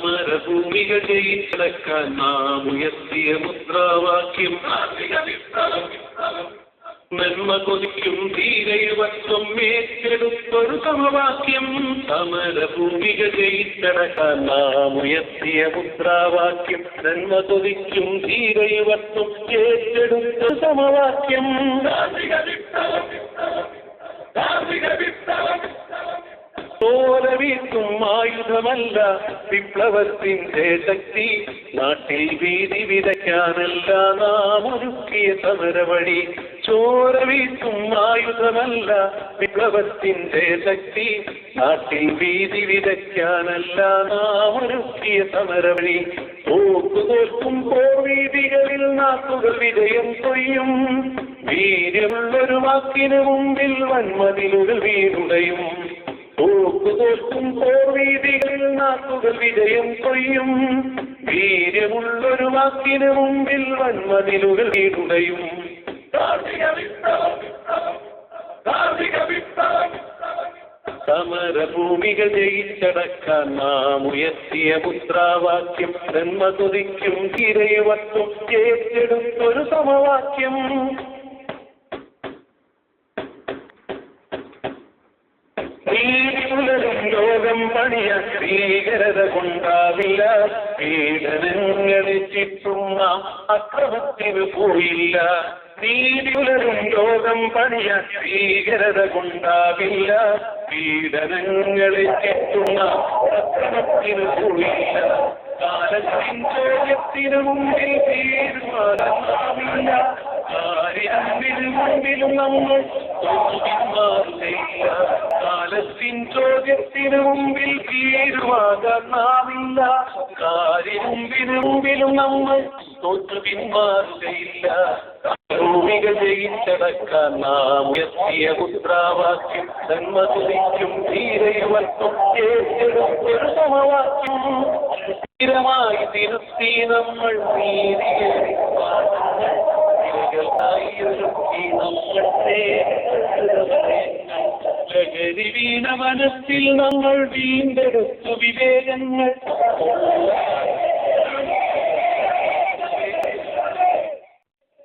സമരഭൂമികൾ ജയിച്ചടക്കാൻ നാം ഉയർത്തിയ മുദ്രാവാക്യം നന്മ കൊതിക്കും ധീരയുവത്വം ഏറ്റെടുത്തൊരു സമവാക്യം. സമരഭൂമികൾ ജയിച്ചടക്കാൻ നാം ഉയർത്തിയ മുദ്രാവാക്യം നന്മ കൊതിക്കും ധീരയുവത്വം ഏറ്റെടുത്തൊരു സമവാക്യം. തോരവീർക്കും ആയുധമല്ല വിപ്ലവത്തിന്റെ ശക്തി, നാട്ടിൽ ഭീതി വിതയ്ക്കാനല്ല നാം ഒരുക്കിയ സമരവഴി. ചോരവീർക്കും ആയുധമല്ല വിപ്ലവത്തിന്റെ ശക്തി, നാട്ടിൽ ഭീതി വിതയ്ക്കാനല്ല നാം ഒരുക്കിയ സമരവഴി. തോക്കുതോൽക്കും പോർവീതികളിൽ നാക്കുകൾ വിജയം കൊയ്യും, വീര്യമുള്ളൊരു വാക്കിന് മുമ്പിൽ വൻമതിലുകൾ വീടുടയും. തോക്കുതോൽക്കും പോർവീതികളിൽ നാക്കുകൾ വിജയം കൊയ്യും, വീര്യമുള്ളൊരു വാക്കിന് മുമ്പിൽ വൻമതിലുകൾ വീടുടയും. സമരഭൂമികൾ ജയിച്ചടക്കാൻ നാം ഉയർത്തിയ മുദ്രാവാക്യം നന്മ കൊതിക്കും ധീരയുവത്വം ഏറ്റെടുത്തൊരു സമവാക്യം. നീതിപുലരും ലോകം പണിയാൻ ഭീകരത കൊണ്ടാവില്ല, പീഡനങ്ങളെ ചുറ്റുന്ന അക്രമത്തിന് പോയില്ല. നീതിപുലരും ലോകം പണിയാൻ ഭീകരത കൊണ്ടാവില്ല, പീഡനങ്ങളെ ചുറ്റുന്ന അക്രമത്തിന് പോയില്ല. കാലത്തിൻ ചോദ്യത്തിനു മുമ്പിൽ തീരുമാനമാവില്ല, കാര്യത്തിനു മുമ്പിലും നമ്മൾ പിന്മാറുകയില്ല. കാലത്തിൻ ചോദ്യത്തിനു മുമ്പിൽ തീരുമാനമാവില്ല, കാര്യത്തിനു മുമ്പിലും നമ്മൾ തോറ്റു പിന്മാറുകയില്ല. ഭൂമികൾ ജയിച്ചടക്കാൻ നാം ഉയർത്തിയ മുദ്രാവാക്യം നന്മ തുതിക്കും ധീരയുവത്വം ഏറ്റെടുത്തൊരു സമവാക്യം. സ്ഥിരമായി തിരുത്തി നമ്മൾ ലഹരി വീണ മനസ്സിൽ നമ്മൾ വീണ്ടെടുത്തു വിവേകങ്ങൾ.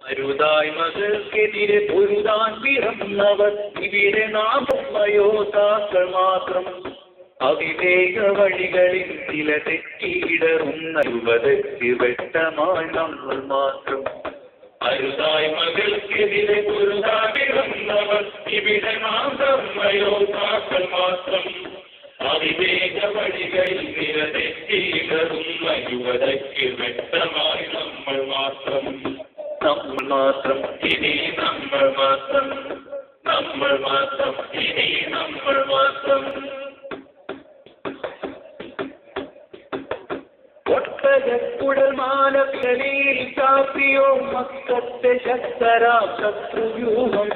അരുതായ്മകൾക്കെതിരെ പൊരുതാൻ പിറന്നവർ ഇവിടെ നാം യോദ്ധാക്കൾ മാത്രം. അവിവേക വഴികളിൽ ചില തെറ്റിയിടറുന്ന യുവതയ്ക്ക് വ്യക്തമായി നമ്മൾ മാത്രം. അരുതായ്മകൾക്കെതിരെ പൊരുതാൻ പിറന്നവർ ഇവിടെ നാം യോദ്ധാക്കൾ മാത്രം. അവിവേക വഴികളിൽ ചില തെറ്റിയിടറുന്ന യുവതയ്ക്ക് വ്യക്തമായി നമ്മൾ മാത്രം. നമ്മൾ മാത്രം, ഇനി നമ്മൾ മാത്രം, നമ്മൾ മാത്രം, ഇനി നമ്മൾ മാത്രം. ഒട്ടകക്കുടൽ മാനക്കലിയിൽ ചാപ്പിയോ മക്കത്തെ ശക്തരാം ശത്രുവ്യൂഹം.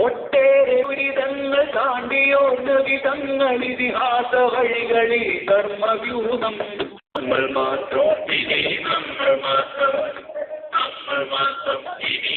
ഒട്ടേറെ ദുരിതങ്ങൾ താണ്ടിയോ വിധങ്ങൾ ഇതിഹാസ വഴികളിൽ കർമ്മവ്യൂഹം. നമ്മൾ മാത്രം, ഇനി നമ്മൾ മാത്രം, നമ്മൾ മാത്രം, ഇനി